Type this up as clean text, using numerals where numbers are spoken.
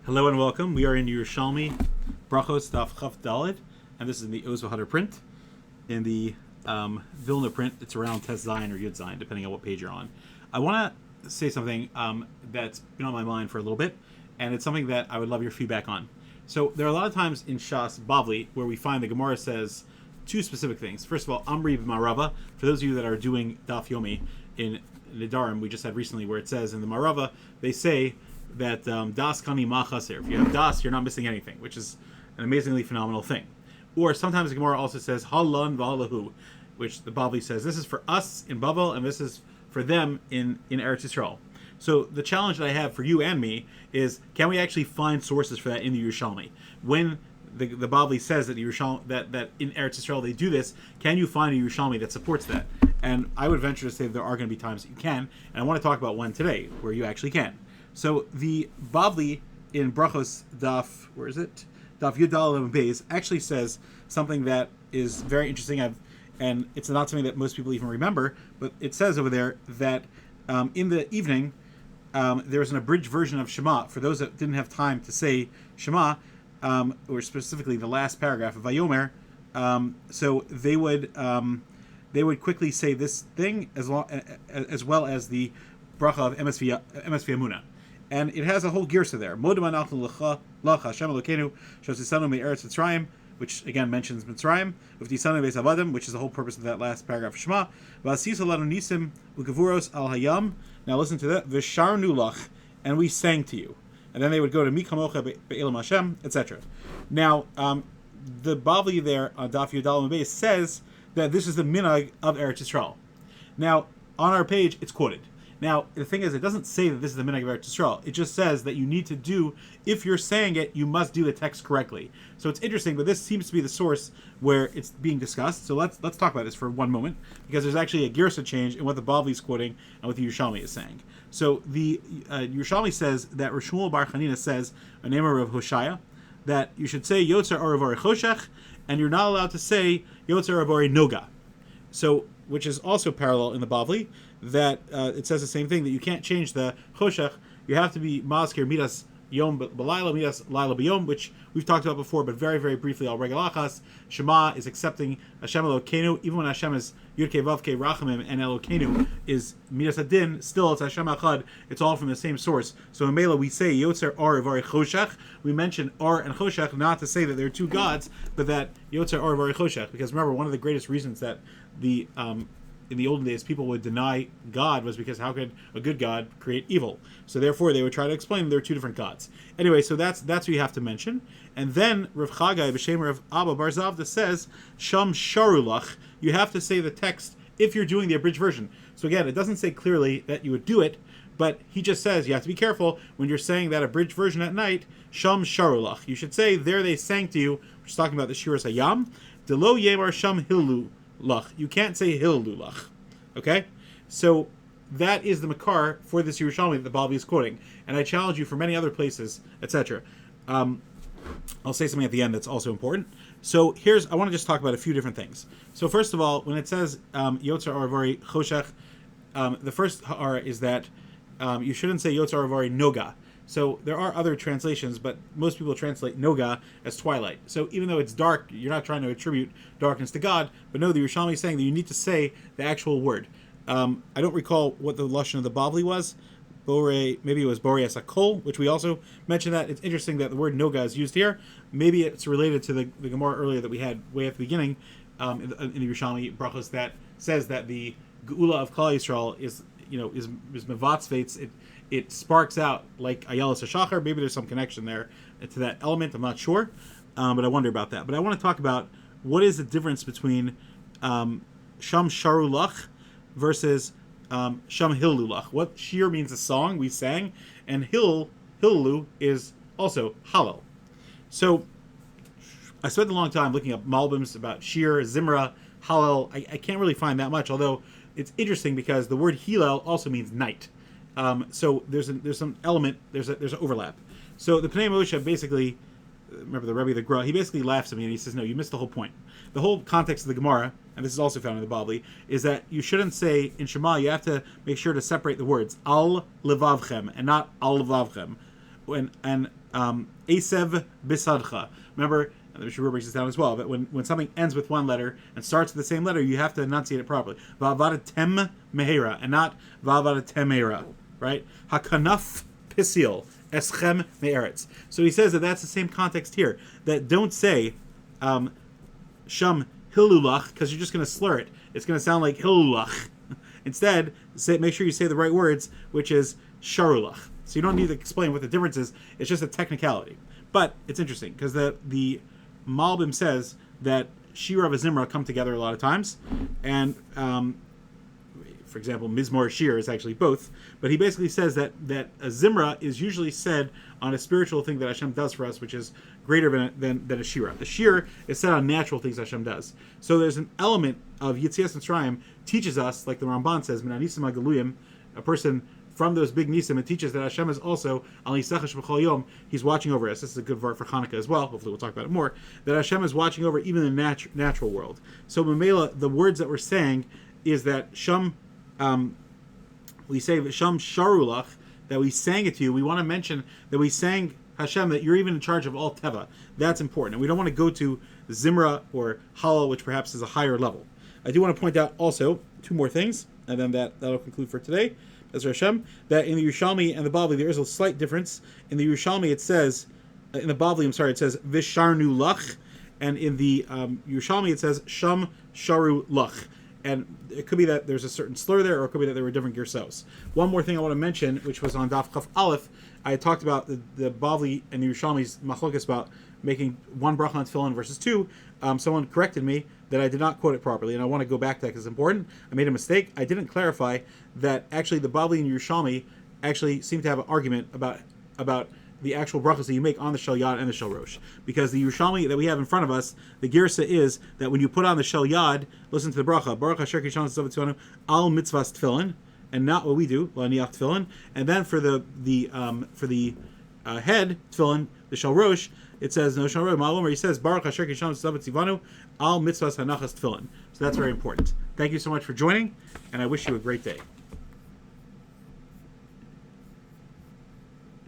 Hello and welcome. We are in Yerushalmi, Berachos Daf Chaf Daled, and this is in the Oz V'Hadar print. In the Vilna print, it's around Tes Zayin or Yud Zayin, depending on what page you're on. I want to say something that's been on my mind for a little bit, and it's something that I would love your feedback on. So there are a lot of times in Shas Bavli where we find the Gemara says two specific things. First of all, Amri Maarava. For those of you that are doing Daf Yomi in Nidarim, we just had recently where it says in the Maarava, they say that das kani machaser. If you have das, you're not missing anything, which is an amazingly phenomenal thing. Or sometimes the Gemara also says halan v'halahu, which the Bavli says this is for us in Bavel and this is for them in Eretz Yisrael. So the challenge that I have for you and me is, can we actually find sources for that in the Yerushalmi? When the Bavli says that that in Eretz Yisrael they do this, can you find a Yerushalmi that supports that? And I would venture to say that there are going to be times that you can, and I want to talk about one today where you actually can. So the Bavli in Berachos Daf, where is it? Daf Yudal Beis actually says something that is very interesting. And it's not something that most people even remember, but it says over there that in the evening there was an abridged version of Shema for those that didn't have time to say Shema, or specifically the last paragraph of Vayomer. So they would quickly say this thing as well as the bracha of MSV Amuna. And it has a whole girsa there. Which again mentions Mitzrayim, which is the whole purpose of that last paragraph of Shema. Now listen to that. V'sharnu lach, and we sang to you. And then they would go to Mikamocha be'elam Hashem, etc. Now, the Bavli there on Daf Yudal Beis says that this is the minhag of Eretz Yisrael. Now, on our page, it's quoted. Now, the thing is, it doesn't say that this is the minhag of Eretz Yisrael. It just says that you need to do, if you're saying it, you must do the text correctly. So it's interesting, but this seems to be the source where it's being discussed. So let's talk about this for one moment, because there's actually a girsa change in what the Bavli is quoting and what the Yerushalmi is saying. So the Yerushalmi says that Rishmuel Bar Chanina says, a name of Hoshaya, that you should say Yotzer Aravari Choshech, and you're not allowed to say Yotzer Aravari Noga. So, which is also parallel in the Bavli, that it says the same thing, that you can't change the Choshech. You have to be Mazkir Midas Yom B'Layla, Midas Laila B'Yom, which we've talked about before, but very, very briefly, Al Regalachas. Shema is accepting Hashem Elokeinu, even when Hashem is Yudke Vavke Rachamim, and Elokeinu is Midas Adin, still it's Hashem Achad, it's all from the same source. So in Mela we say Yotzer Ar Avari Choshech. We mention Ar and Choshech not to say that they're two gods, but that Yotzer Ar Avari Choshech, because remember, one of the greatest reasons that the in the olden days people would deny God was because how could a good God create evil? So therefore they would try to explain there are two different gods. Anyway, so that's what you have to mention. And then Rav Chagai b'Shem of Abba Bar Zavda says Sham Sharulach. You have to say the text if you're doing the abridged version. So again, it doesn't say clearly that you would do it, but he just says you have to be careful when you're saying that abridged version at night. Sham Sharulach. You should say there they sang to you, which is talking about the Shiras Hayam. Delo Yemar Sham Hilu Lach. You can't say Hilulach. Okay? So that is the Makar for this Yerushalmi that the Bavli is quoting. And I challenge you for many other places, etc. I'll say something at the end that's also important. So I want to just talk about a few different things. So first of all, when it says Yotzer Aravari Choshech, the first ha'ara is that you shouldn't say Yotzer Aravari Noga. So there are other translations, but most people translate Noga as twilight. So even though it's dark, you're not trying to attribute darkness to God, but no, the Yerushalmi is saying that you need to say the actual word. I don't recall what the lashon of the Bavli was. Maybe it was Borei Asakol, which we also mentioned that. It's interesting that the word Noga is used here. Maybe it's related to the Gemara earlier that we had way at the beginning in the Yerushalmi Berachos that says that the Geula of Klal Yisrael is mevatzvates. It sparks out like Ayelas HaShachar. Maybe there's some connection there to that element. I'm not sure, but I wonder about that. But I want to talk about what is the difference between Sham Sharulach versus Sham Hillulach. What shir means a song we sang, and Hillulu is also Hallel. So I spent a long time looking up malbims about shir, Zimra, Hallel. I can't really find that much, although it's interesting because the word Hillel also means night. So there's some element, there's an overlap. So the Pnei Moshe basically, remember the Rebbe the Gra, he basically laughs at me and he says, no, you missed the whole point. The whole context of the Gemara, and this is also found in the Bavli, is that you shouldn't say in Shema, you have to make sure to separate the words al levavchem and not al levavchem, and Asev Bisadcha. Remember, and the Mishnah breaks this down as well, but when something ends with one letter and starts with the same letter, you have to enunciate it properly. Va'avatem mehera, and not va'avatem mehera, right? Hakanaf pisil eschem me'eretz. So he says that that's the same context here. That don't say sham hilulach, because you're just going to slur it. It's going to sound like hilulach. Instead, make sure you say the right words, which is sharulach. So you don't need to explain what the difference is. It's just a technicality. But it's interesting because the Malbim says that Shira and Zimra come together a lot of times, and for example, Mizmor Shir is actually both. But he basically says that a Zimra is usually said on a spiritual thing that Hashem does for us, which is greater than a Shira. The Shir is said on natural things Hashem does. So there's an element of Yitzias Mitzrayim teaches us, like the Ramban says, Minanisim Agaluyim, a person from those big nisim, it teaches that Hashem is also al yisachash b'chol yom. He's watching over us. This is a good word for Hanukkah as well. Hopefully, we'll talk about it more. That Hashem is watching over even the natural world. So, Mamela, the words that we're saying is that Sham, we say Sham Sharulach, that we sang it to you. We want to mention that we sang Hashem that you're even in charge of all teva. That's important, and we don't want to go to Zimra or Halal, which perhaps is a higher level. I do want to point out also two more things, and then that'll conclude for today. Hashem, that in the Yerushalmi and the Bavli there is a slight difference. In the Yerushalmi it says, in the Bavli, it says Visharnu Lach, and in the Yerushalmi it says Sham Sharu Lach. And it could be that there's a certain slur there, or it could be that there were different girsos. One more thing I want to mention, which was on Daf Chaf Aleph, I had talked about the Bavli and the Yerushalmi's machlokas about making one bracha on tefillin versus two. Someone corrected me that I did not quote it properly, and I want to go back to that because it's important. I made a mistake. I didn't clarify that actually the Bavli and Yerushalmi actually seem to have an argument about the actual brachas that you make on the shel yad and the shel rosh. Because the Yerushalmi that we have in front of us, the girsa is that when you put on the shel yad, listen to the bracha, Baruch Asher Kishon Tzavatzvanu al mitzvahs tefillin, and not what we do, laniach tefillin. And then for the head tefillin, the shel rosh, it says no shel rosh Vayomer. He says Baruch Asher Kishon Tzavatzvanu al mitzvahs hanachas tefillin. So that's very important. Thank you so much for joining, and I wish you a great day.